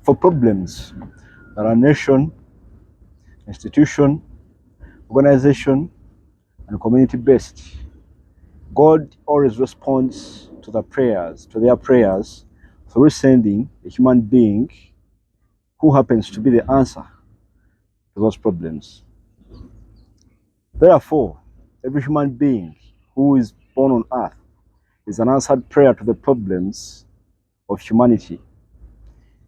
for problems that are nation, institution, organization, and community-based. God always responds to their prayers, through sending a human being who happens to be the answer to those problems. Therefore, every human being who is born on earth is an answered prayer to the problems of humanity,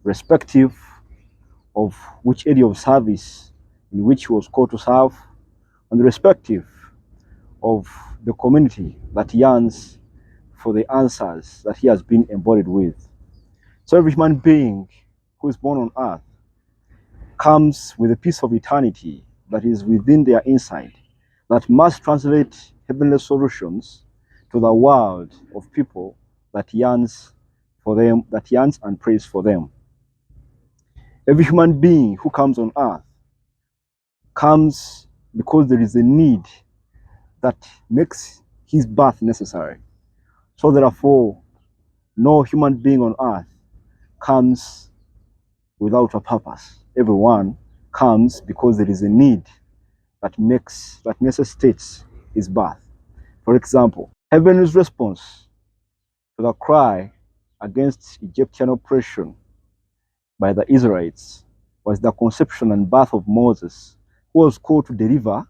respective of which area of service in which he was called to serve, and respective of the community that yearns for the answers that he has been embodied with. So every human being who is born on earth comes with a piece of eternity that is within their inside, that must translate heavenly solutions to the world of people that yearns for them, that yearns and prays for them. Every human being who comes on earth comes because there is a need that makes his birth necessary. So therefore, no human being on earth comes without a purpose. Everyone comes because there is a need that necessitates his birth. For example, heaven's response to the cry against Egyptian oppression by the Israelites was the conception and birth of Moses, who was called to deliver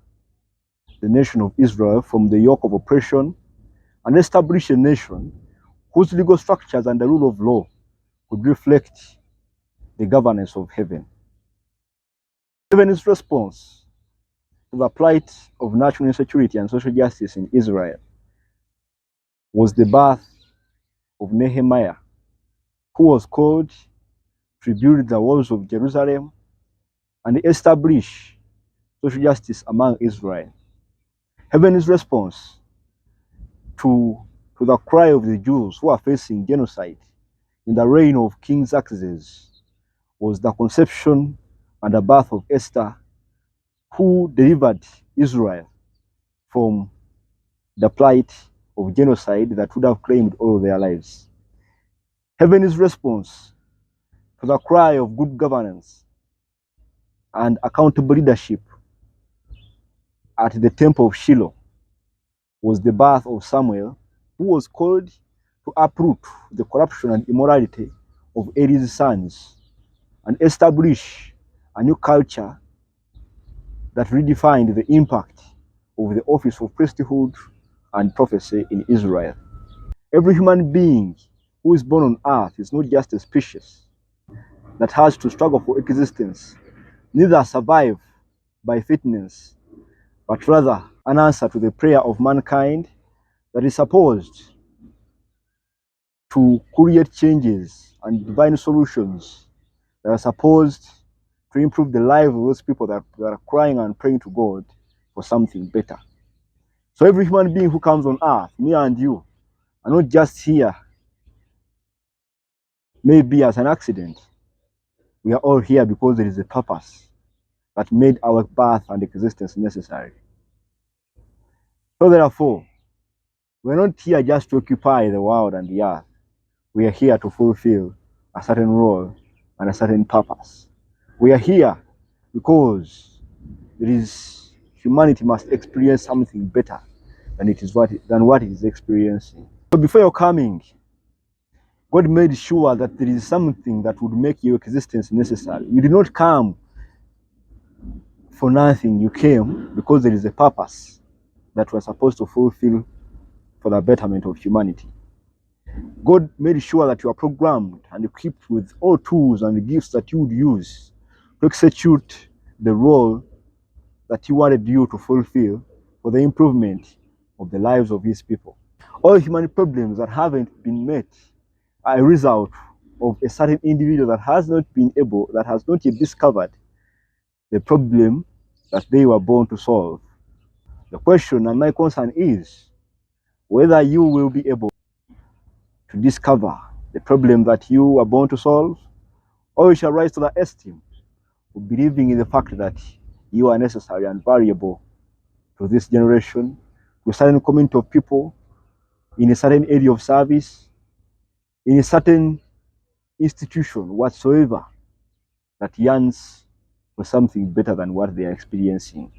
the nation of Israel from the yoke of oppression and establish a nation whose legal structures and the rule of law would reflect the governance of heaven. Heaven's response to the plight of national insecurity and social justice in Israel was the birth of Nehemiah, who was called to rebuild the walls of Jerusalem and establish social justice among Israel. Heaven's response to the cry of the Jews who are facing genocide in the reign of King Xerxes was the conception and the birth of Esther, who delivered Israel from the plight of genocide that would have claimed all of their lives. Heaven's response to the cry of good governance and accountable leadership at the temple of Shiloh was the birth of Samuel, who was called to uproot the corruption and immorality of Eli's sons and establish a new culture that redefined the impact of the office of priesthood and prophecy in Israel. Every human being who is born on earth is not just a species that has to struggle for existence, neither survive by fitness, but rather an answer to the prayer of mankind that is supposed to create changes and divine solutions that are supposed to improve the lives of those people that are crying and praying to God for something better. So every human being who comes on earth, me and you, are not just here maybe as an accident. We are all here because there is a purpose that made our birth and existence necessary. So therefore, we're not here just to occupy the world and the earth. We are here to fulfill a certain role and a certain purpose. We are here because humanity must experience something better than what it is experiencing. So before your coming, God made sure that there is something that would make your existence necessary. You did not come for nothing. You came because there is a purpose that was supposed to fulfill for the betterment of humanity. God made sure that you are programmed and equipped with all tools and gifts that you would use to execute the role that He wanted you to fulfill for the improvement of the lives of His people. All human problems that haven't been met are a result of a certain individual that has not yet discovered the problem that they were born to solve. The question and my concern is whether you will be able to discover the problem that you were born to solve, or you shall rise to the esteem of believing in the fact that you are necessary and valuable to this generation, to a certain community of people, in a certain area of service, in a certain institution whatsoever that yearns for something better than what they are experiencing.